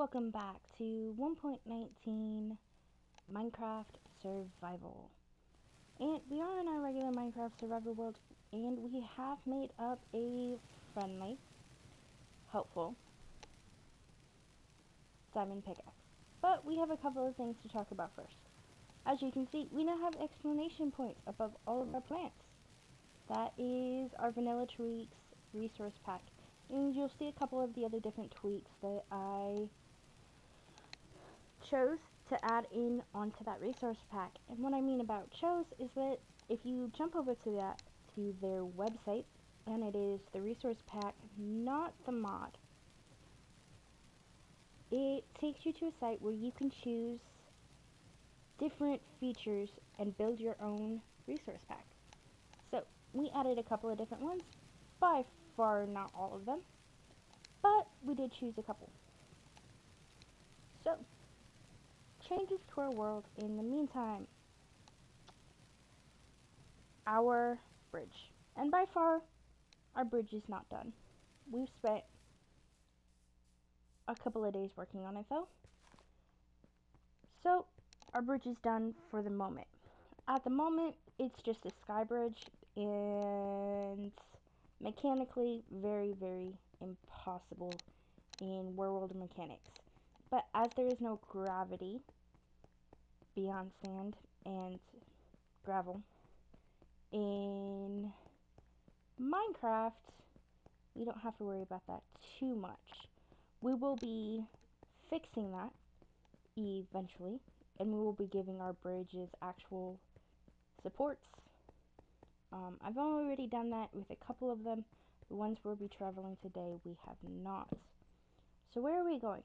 welcome back to 1.19 Minecraft Survival. And we are in our regular Minecraft Survival world, and we have made up a friendly, helpful diamond pickaxe. But we have a couple of things to talk about first. As you can see, we now have exclamation points above all of our plants. That is our vanilla tweaks resource pack. And you'll see a couple of the other different tweaks that I chose to add in onto that resource pack. And what I mean about chose is that if you jump over to their website, and it is the resource pack, not the mod, it takes you to a site where you can choose different features and build your own resource pack. So we added a couple of different ones, by far not all of them, but we did choose a couple. So changes to our world in the meantime. Our bridge. And by far, our bridge is not done. We've spent a couple of days working on it though. So, our bridge is done for the moment. At the moment, it's just a sky bridge, and mechanically very, very impossible in world mechanics. But as there is no gravity beyond sand and gravel in Minecraft, we don't have to worry about that too much. We will be fixing that eventually, and we will be giving our bridges actual supports. I've already done that with a couple of them. The ones we'll be traveling today, we have not. So where are we going?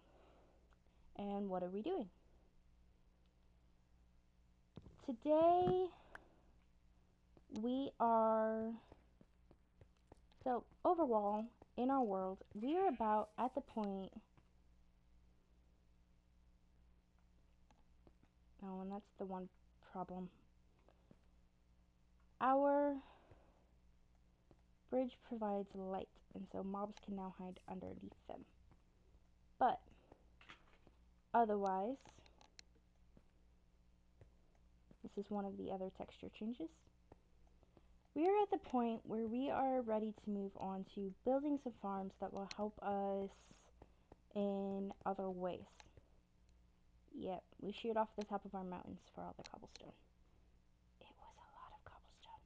And what are we doing? Today, so overall, in our world, we are about at the point, oh, and that's the one problem. Our bridge provides light, and so mobs can now hide underneath them. But otherwise, this is one of the other texture changes. We are at the point where we are ready to move on to building some farms that will help us in other ways. Yep, we sheared off the top of our mountains for all the cobblestone. It was a lot of cobblestone.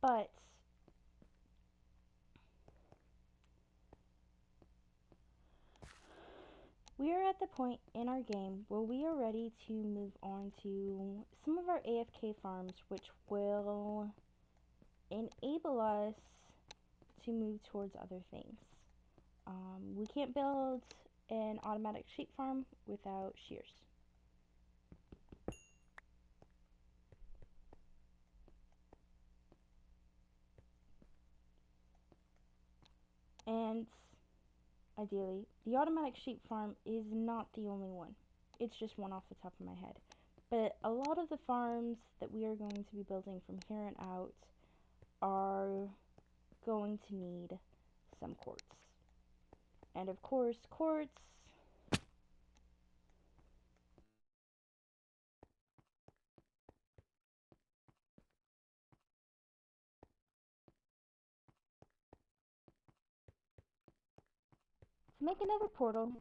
But we are at the point in our game where we are ready to move on to some of our AFK farms, which will enable us to move towards other things. We can't build an automatic sheep farm without shears. And ideally, the automatic sheep farm is not the only one. It's just one off the top of my head. But a lot of the farms that we are going to be building from here on out are going to need some quartz. And of course, quartz to make another portal.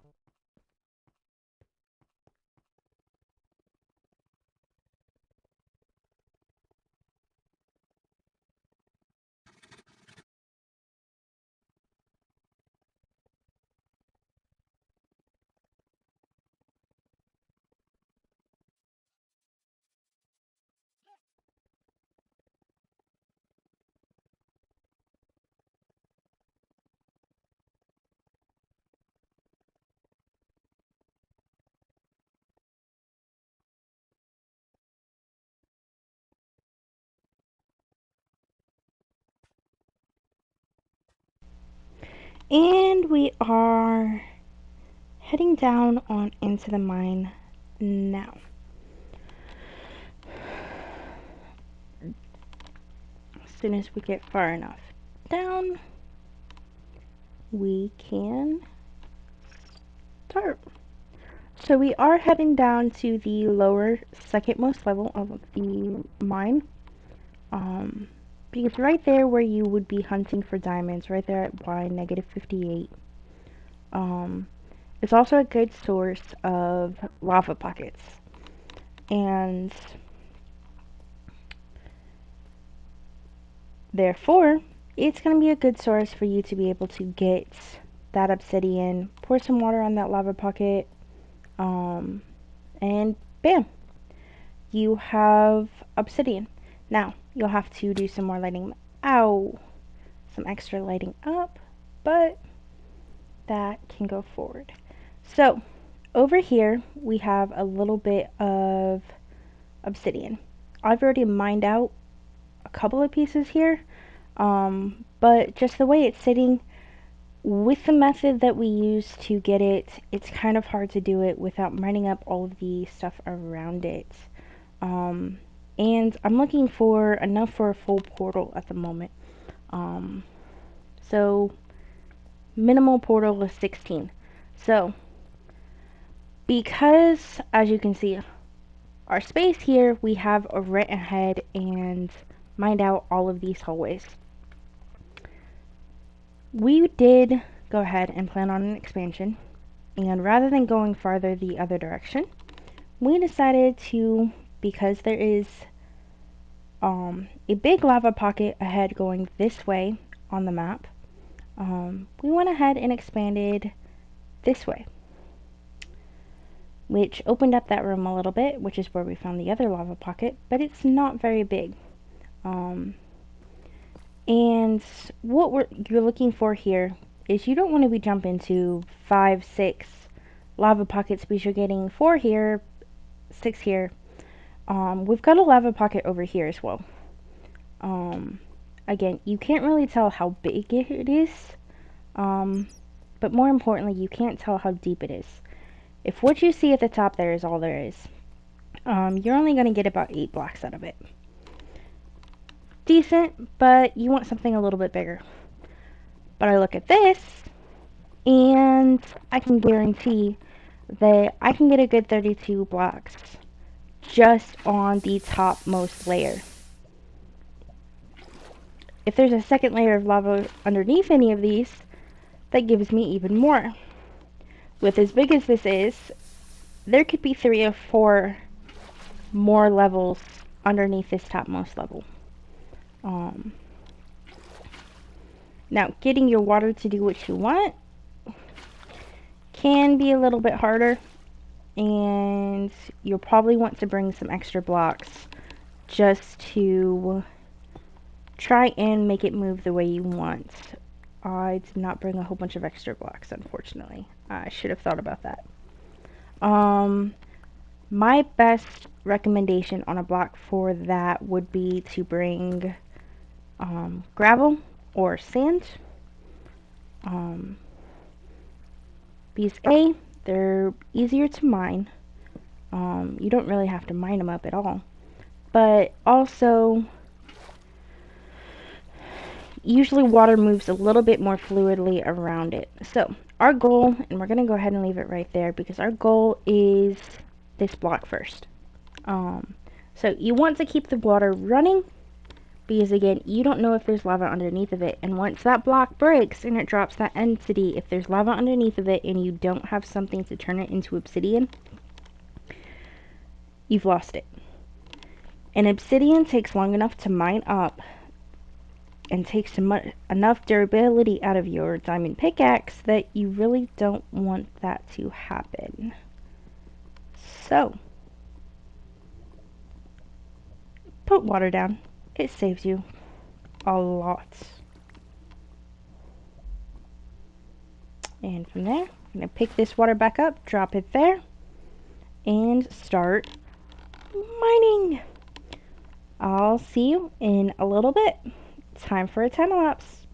And we are heading down on into the mine now. As soon as we get far enough down, we can start. So we are heading down to the lower second most level of the mine. Because right there where you would be hunting for diamonds, right there at Y -58, it's also a good source of lava pockets. And therefore, it's going to be a good source for you to be able to get that obsidian, pour some water on that lava pocket, and bam, you have obsidian. Now, you'll have to do some more lighting. Ow! Some extra lighting up, but that can go forward. So, over here, we have a little bit of obsidian. I've already mined out a couple of pieces here, but just the way it's sitting, with the method that we use to get it, it's kind of hard to do it without mining up all of the stuff around it. And I'm looking for enough for a full portal at the moment. So minimal portal is 16. So because, as you can see, our space here, we have went ahead and mined out all of these hallways. We did go ahead and plan on an expansion, and rather than going farther the other direction, we decided to, because there is a big lava pocket ahead going this way on the map, we went ahead and expanded this way, which opened up that room a little bit, which is where we found the other lava pocket, but it's not very big. And what you're looking for here is you don't want to be jumping to 5, 6 lava pockets because you're getting 4 here, 6 here. We've got a lava pocket over here as well. Again, you can't really tell how big it is, but more importantly, you can't tell how deep it is. If what you see at the top there is all there is, you're only going to get about 8 blocks out of it. Decent, but you want something a little bit bigger. But I look at this, and I can guarantee that I can get a good 32 blocks just on the topmost layer. If there's a second layer of lava underneath any of these, that gives me even more. With as big as this is, there could be 3 or 4 more levels underneath this topmost level. Now, getting your water to do what you want can be a little bit harder, and you'll probably want to bring some extra blocks just to try and make it move the way you want. I did not bring a whole bunch of extra blocks, unfortunately. I should have thought about that. My best recommendation on a block for that would be to bring gravel or sand. These they're easier to mine. You don't really have to mine them up at all. But also, usually water moves a little bit more fluidly around it. So our goal, and we're going to go ahead and leave it right there because our goal is this block first. So you want to keep the water running because again, you don't know if there's lava underneath of it. And once that block breaks and it drops that entity, if there's lava underneath of it and you don't have something to turn it into obsidian, you've lost it. And obsidian takes long enough to mine up and takes enough durability out of your diamond pickaxe that you really don't want that to happen. So, put water down. It saves you a lot. And from there, I'm going to pick this water back up, drop it there, and start mining. I'll see you in a little bit. Time for a time lapse.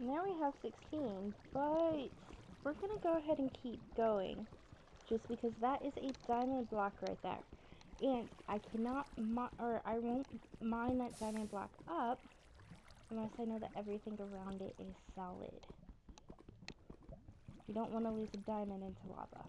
Now we have 16, but we're gonna go ahead and keep going. Just because that is a diamond block right there. And I cannot, I won't mine that diamond block up unless I know that everything around it is solid. We don't want to lose a diamond into lava.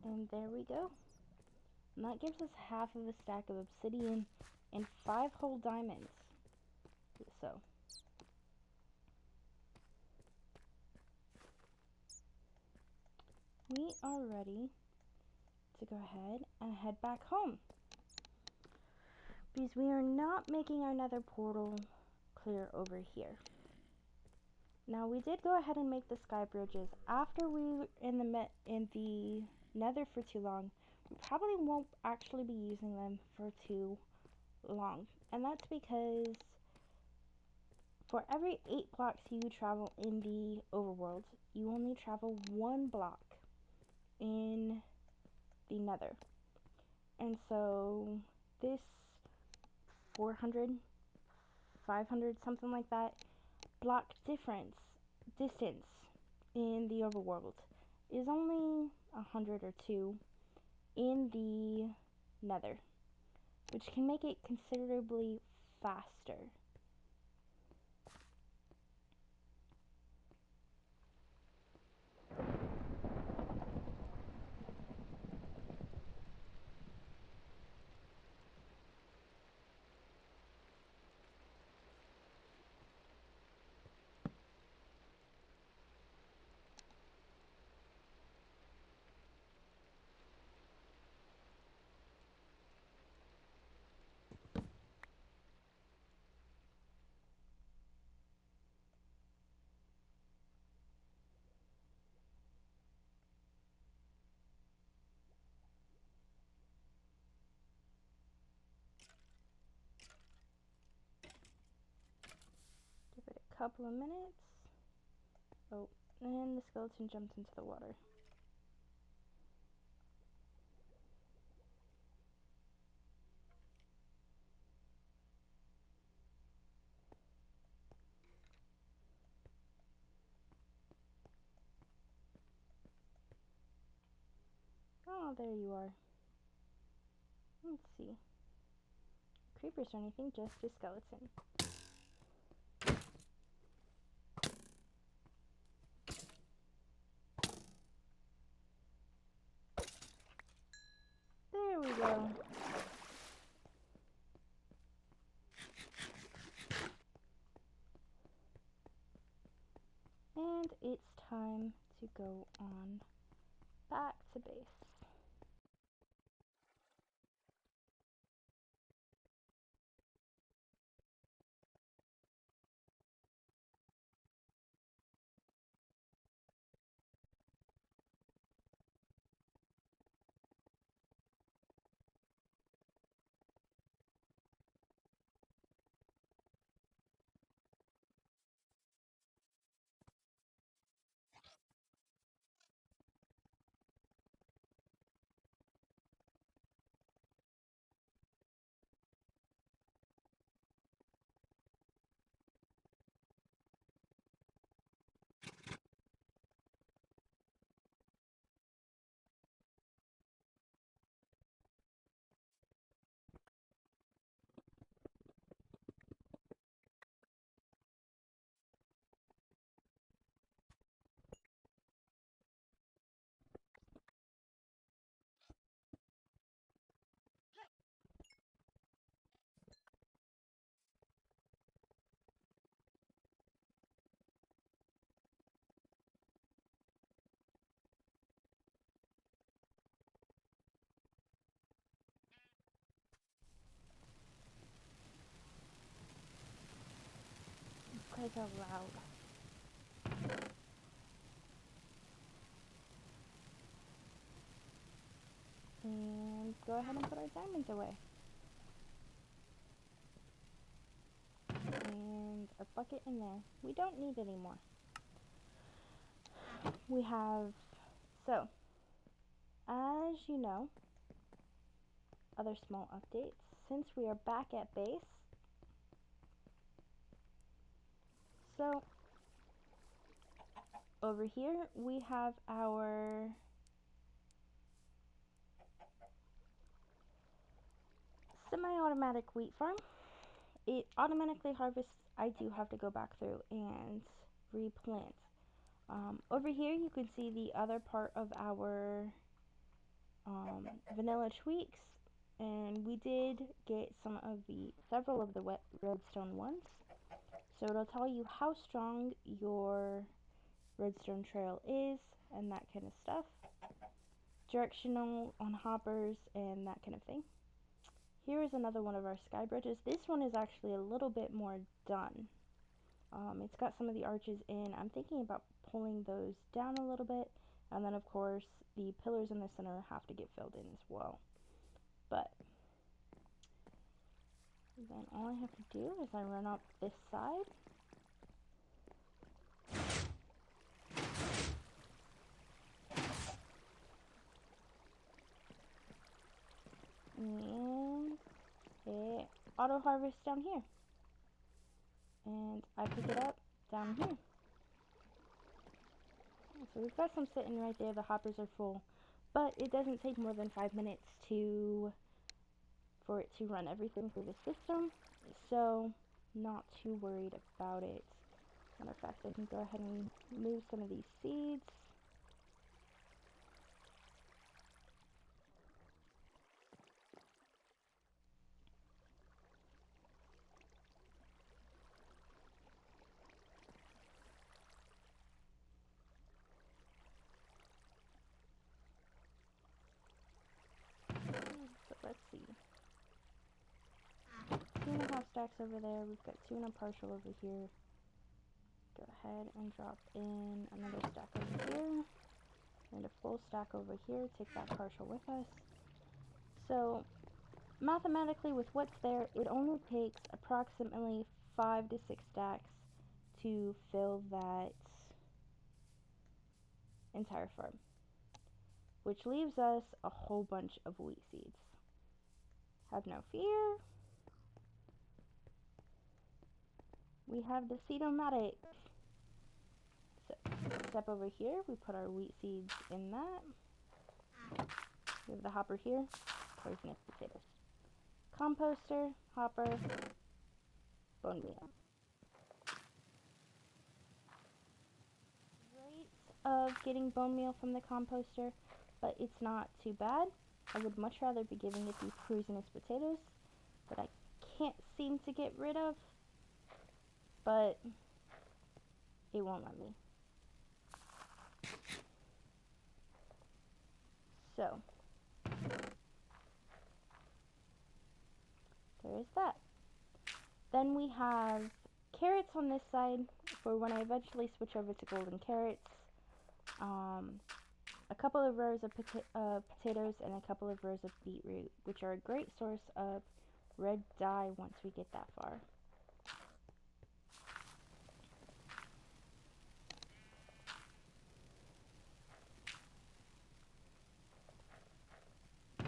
And there we go. And that gives us half of a stack of obsidian and 5 whole diamonds. So, we are ready to go ahead and head back home. Because we are not making our nether portal clear over here. Now we did go ahead and make the sky bridges after we were in the nether for too long. We probably won't actually be using them for too long. And that's because for every 8 blocks you travel in the overworld, you only travel 1 block in the nether. And so this 400, 500, something like that, block distance in the overworld is only 100 or 2 in the nether, which can make it considerably faster. Give it a couple of minutes. Oh, and the skeleton jumped into the water. Oh, there you are. Let's see. Creepers or anything, just a skeleton. There we go. go on back to base. You guys are loud. And go ahead and put our diamonds away. And our bucket in there. We don't need any more. We have, so, as you know, other small updates, since we are back at base, so, over here we have our semi-automatic wheat farm. It automatically harvests. I do have to go back through and replant. Over here you can see the other part of our vanilla tweaks, and we did get several of the wet redstone ones, so it'll tell you how strong your redstone trail is and that kind of stuff, directional on hoppers and that kind of thing. Here is another one of our sky bridges. This one is actually a little bit more done. It's got some of the arches in. I'm thinking about pulling those down a little bit, and then of course the pillars in the center have to get filled in as well. But then all I have to do is I run up this side. And it auto harvests down here. And I pick it up down here. So we've got some sitting right there. The hoppers are full. But it doesn't take more than 5 minutes for it to run everything through the system. So not too worried about it. Matter of fact, I can go ahead and move some of these seeds. So let's see. 2.5 stacks over there. We've got 2 partial over here. Go ahead and drop in another stack over here. And a full stack over here. Take that partial with us. So mathematically, with what's there, it only takes approximately 5 to 6 stacks to fill that entire farm, which leaves us a whole bunch of wheat seeds. Have no fear. We have the Seed-O-Matic. So, step over here, we put our wheat seeds in that. We have the hopper here, poisonous potatoes. Composter, hopper, bone meal. Rate of getting bone meal from the composter, but it's not too bad. I would much rather be giving it these poisonous potatoes that I can't seem to get rid of, but it won't let me. So, there is that. Then we have carrots on this side for when I eventually switch over to golden carrots. A couple of rows of potatoes and a couple of rows of beetroot, which are a great source of red dye once we get that far.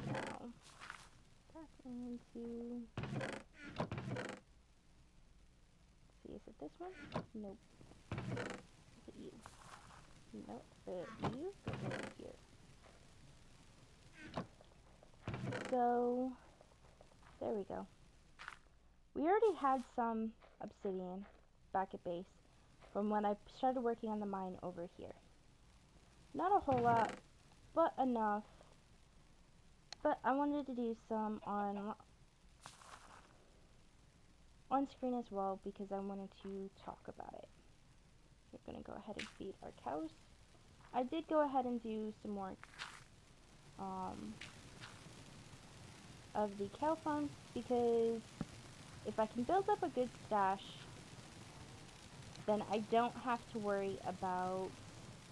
Now, that's into... see, is it this one? Nope. Is it you? Nope. You go over here. So, there we go. We already had some obsidian back at base from when I started working on the mine over here. Not a whole lot, but enough. But I wanted to do some on screen as well because I wanted to talk about it. We're going to go ahead and feed our cows. I did go ahead and do some more of the cow farm because if I can build up a good stash, then I don't have to worry about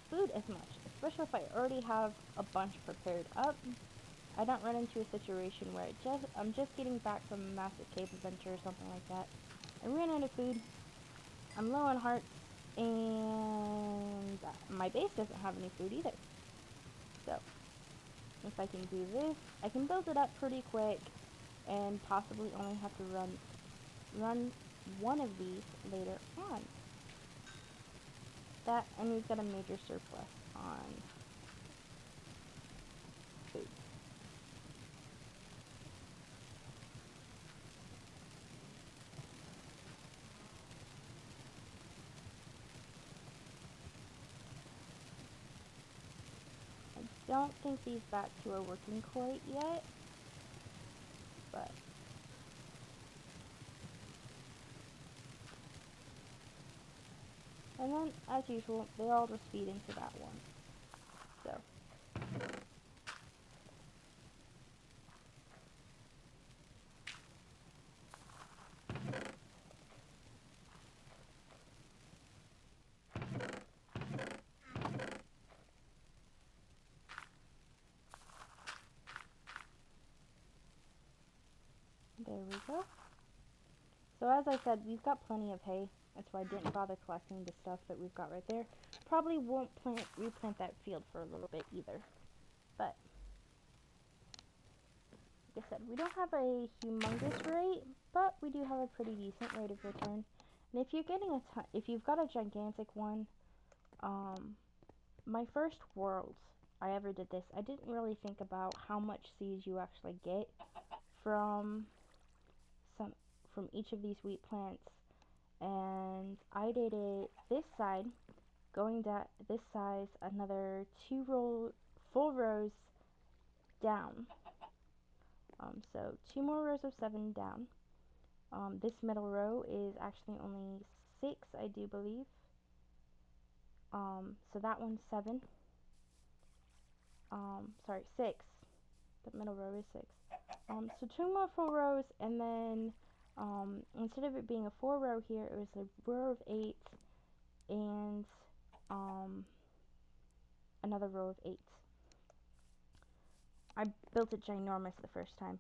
food as much, especially if I already have a bunch prepared up. I don't run into a situation where I'm just getting back from a massive cave adventure or something like that. I ran out of food, I'm low on hearts, and my base doesn't have any food either. So, if I can do this, I can build it up pretty quick and possibly only have to run one of these later on. That, and we've got a major surplus on food. I don't think these back two are working quite yet, but and then, as usual, they all just feed into that one. So. There we go. So as I said, we've got plenty of hay. That's why I didn't bother collecting the stuff that we've got right there. Probably won't replant that field for a little bit either. But, like I said, we don't have a humongous rate, but we do have a pretty decent rate of return. And if you're getting if you've got a gigantic one, my first world I ever did this, I didn't really think about how much seeds you actually get from each of these wheat plants, and I did it this side, going down this size, another full rows down. So 2 more rows of 7 down. This middle row is actually only 6, I do believe. So that one's 7. Sorry, 6. The middle row is 6. So 2 more full rows, and then instead of it being a 4 row here, it was a row of 8 and another row of 8. I built it ginormous the first time.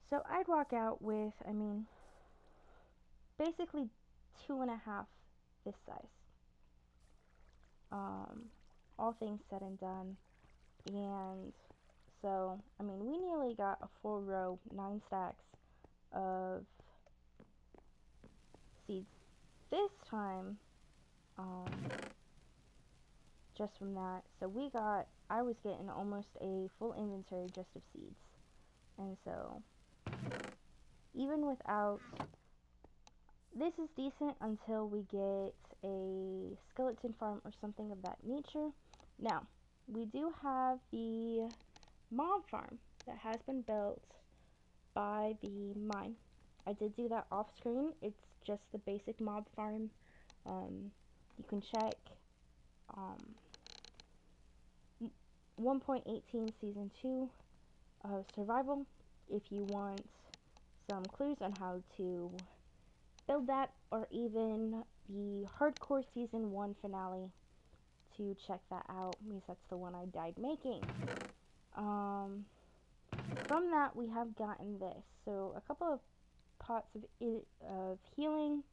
So I'd walk out with, I mean, basically 2.5 this size. All things said and done. And so, I mean, we nearly got a full row, 9 stacks of seeds this time, just from that. So I was getting almost a full inventory just of seeds. And so, even without, this is decent until we get a skeleton farm or something of that nature. Now, we do have the mob farm that has been built by the mine. I did do that off screen. It's just the basic mob farm. You can check 1.18 Season 2 of Survival. If you want some clues on how to build that, or even the Hardcore Season 1 finale, to check that out, because that's the one I died making. From that, we have gotten this. So, a couple of pots of healing,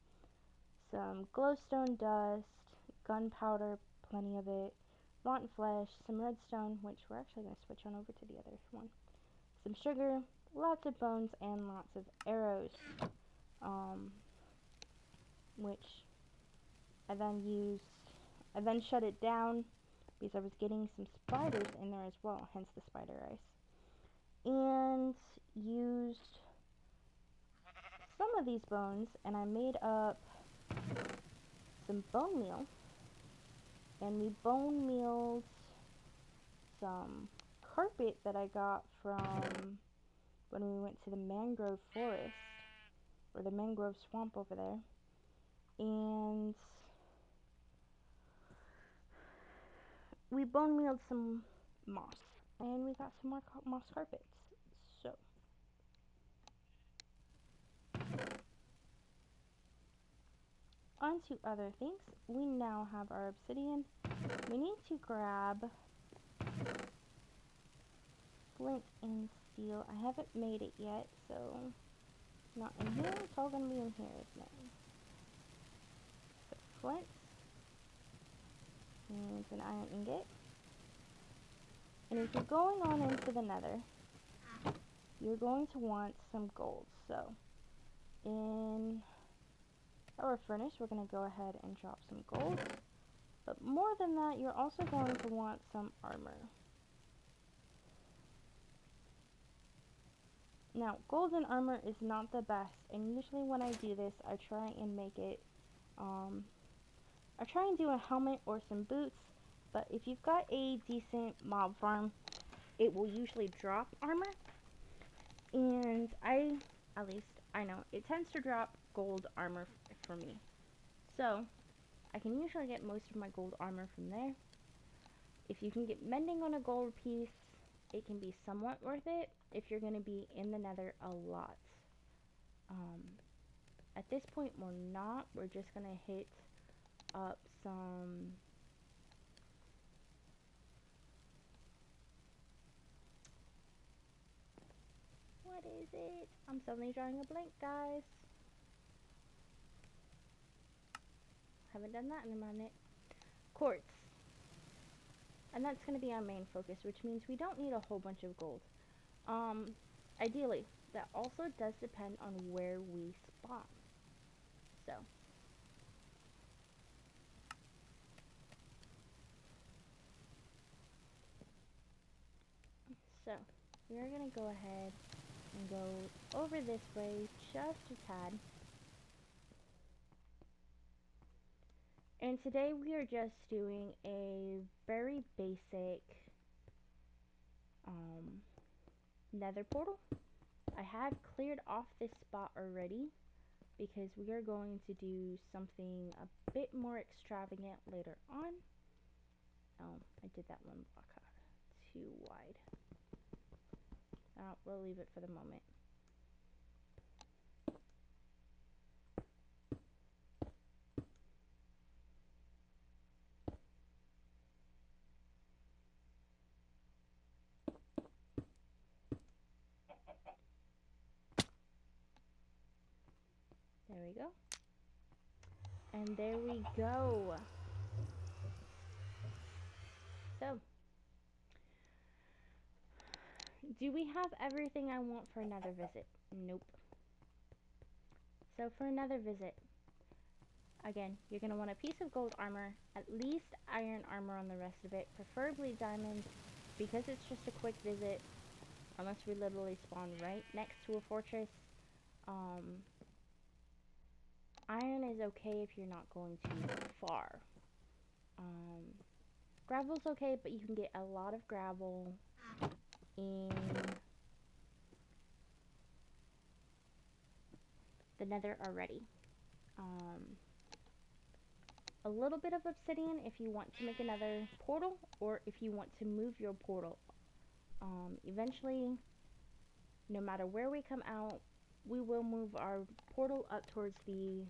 some glowstone dust, gunpowder, plenty of it, rotten flesh, some redstone, which we're actually going to switch on over to the other one, some sugar, lots of bones, and lots of arrows, which I then shut it down because I was getting some spiders in there as well, hence the spider ice, and used some of these bones, and I made up some bone meal, and we bone mealed some carpet that I got from when we went to the mangrove forest, or the mangrove swamp over there, and we bone mealed some moss, and we got some more moss carpets. So on to other things. We now have our obsidian. We need to grab flint and steel. I haven't made it yet, so not in here. It's all gonna be in here, isn't it? So flint and an iron ingot. And if you're going on into the nether, you're going to want some gold. So in our furnace, we're going to go ahead and drop some gold. But more than that, you're also going to want some armor. Now, gold and armor is not the best, and usually when I do this, I try and make it, I try and do a helmet or some boots, but if you've got a decent mob farm, it will usually drop armor, and at least I know, it tends to drop gold armor for me. So, I can usually get most of my gold armor from there. If you can get mending on a gold piece, it can be somewhat worth it if you're going to be in the nether a lot. At this point, we're not. We're just going to hit up some... What is it? I'm suddenly drawing a blank, guys. Haven't done that in a minute. Quartz. And that's going to be our main focus, which means we don't need a whole bunch of gold. Ideally, that also does depend on where we spawn. So, we're going to go ahead and go over this way just a tad. And today we are just doing a very basic nether portal. I had cleared off this spot already because we are going to do something a bit more extravagant later on. Oh, I did that one block too wide. We'll leave it for the moment. There we go. And there we go. So, do we have everything I want for another visit? Nope. So for another visit, again, you're going to want a piece of gold armor, at least iron armor on the rest of it, preferably diamonds, because it's just a quick visit, unless we literally spawn right next to a fortress. Iron is okay if you're not going too far. Gravel's okay, but you can get a lot of gravel in the nether already. a little bit of obsidian if you want to make another portal, or if you want to move your portal. Eventually, no matter where we come out, we will move our portal up towards the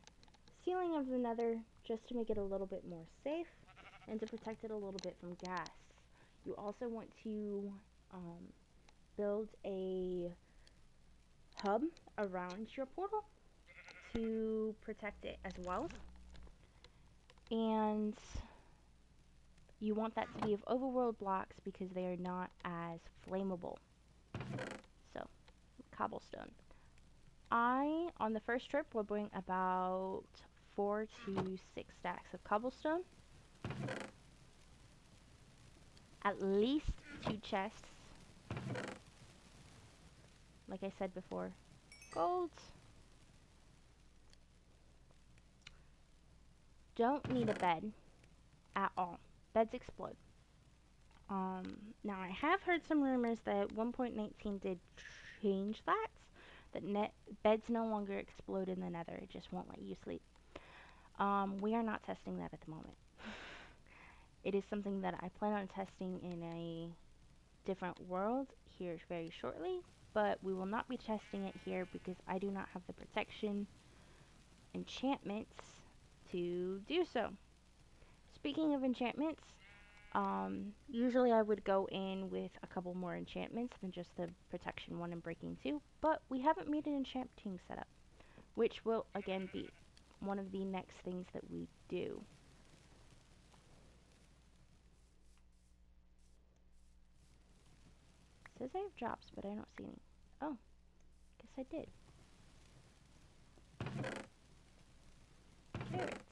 ceiling of the Nether just to make it a little bit more safe and to protect it a little bit from gas. You also want to build a hub around your portal to protect it as well. And you want that to be of overworld blocks because they are not as flammable. So, cobblestone. On the first trip, will bring about 4 to 6 stacks of cobblestone. At least 2 chests. Like I said before, gold. Don't need a bed at all. Beds explode. Now I have heard some rumors that 1.19 did change that beds no longer explode in the Nether. It just won't let you sleep. We are not testing that at the moment. It is something that I plan on testing in a different world here very shortly, but we will not be testing it here because I do not have the protection enchantments to do so. Speaking of enchantments, usually I would go in with a couple more enchantments than just the protection 1 and breaking 2, but we haven't made an enchanting setup, which will again be one of the next things that we do. It says I have drops, but I don't see any. Oh, guess I did. Carrots.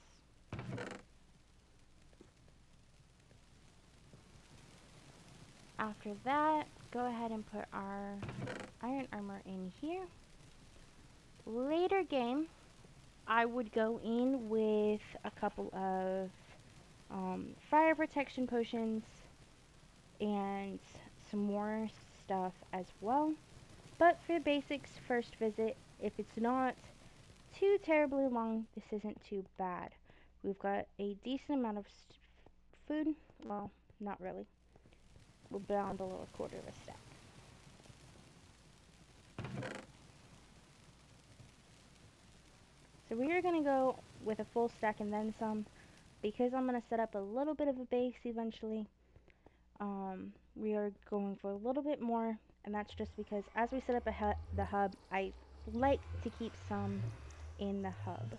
After that, go ahead and put our iron armor in here. Later game, I would go in with a couple of fire protection potions and some more stuff as well. But for basics, first visit, if it's not too terribly long, this isn't too bad. We've got a decent amount of food. Well, not really. We're down below a quarter of a stack. So we are going to go with a full stack and then some, because I'm going to set up a little bit of a base eventually. We are going for a little bit more, and that's just because as we set up the hub, I like to keep some in the hub.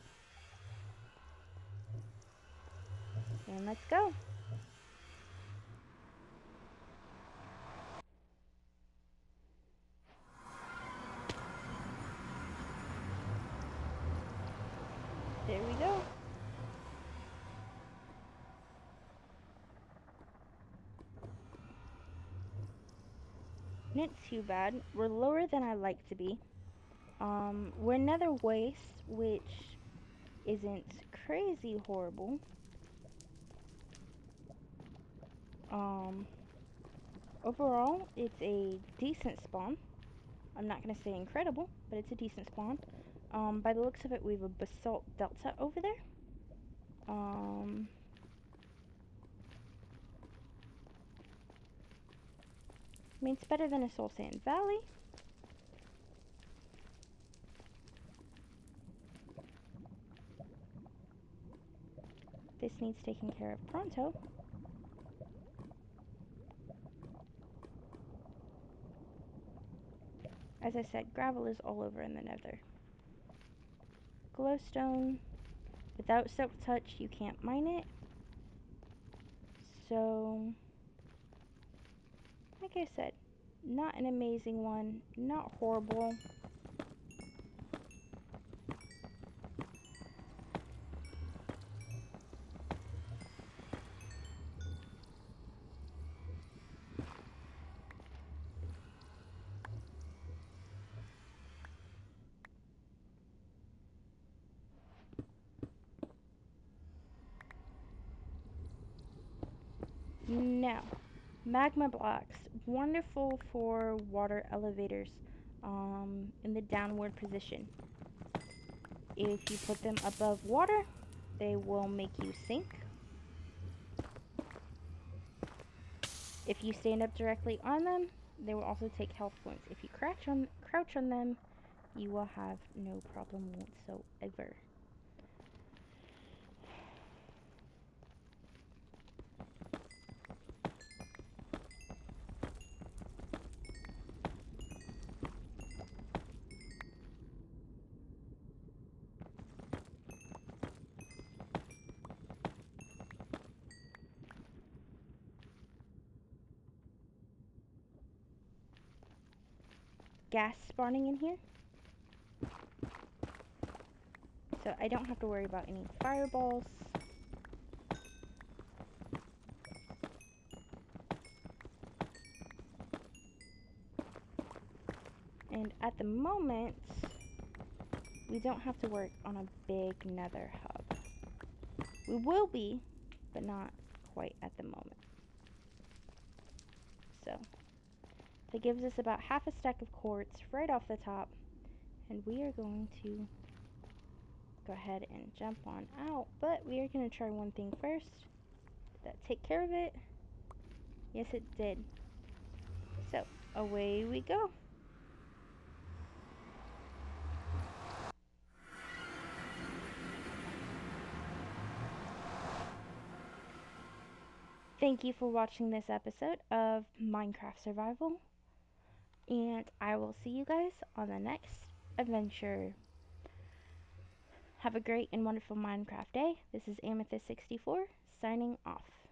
And let's go. There we go. Not too bad. We're lower than I like to be. We're Nether Waste, which isn't crazy horrible. Overall, it's a decent spawn. I'm not going to say incredible, but it's a decent spawn. By the looks of it, we have a basalt delta over there. I mean, it's better than a soul sand valley. This needs taking care of pronto. As I said, gravel is all over in the Nether. Glowstone. Without silk touch, you can't mine it. So, like I said, not an amazing one, not horrible. Now, Magma Blocks, wonderful for water elevators in the downward position. If you put them above water, they will make you sink. If you stand up directly on them, they will also take health points. If you crouch on them, you will have no problem whatsoever. Gas spawning in here, so I don't have to worry about any fireballs. And at the moment, we don't have to work on a big nether hub. We will be, but not quite at the moment. So, that gives us about half a stack of quartz right off the top. And we are going to go ahead and jump on out. But we are going to try one thing first. Did that take care of it? Yes, it did. So, away we go. Thank you for watching this episode of Minecraft Survival. And I will see you guys on the next adventure. Have a great and wonderful Minecraft day. This is Amethyst64 signing off.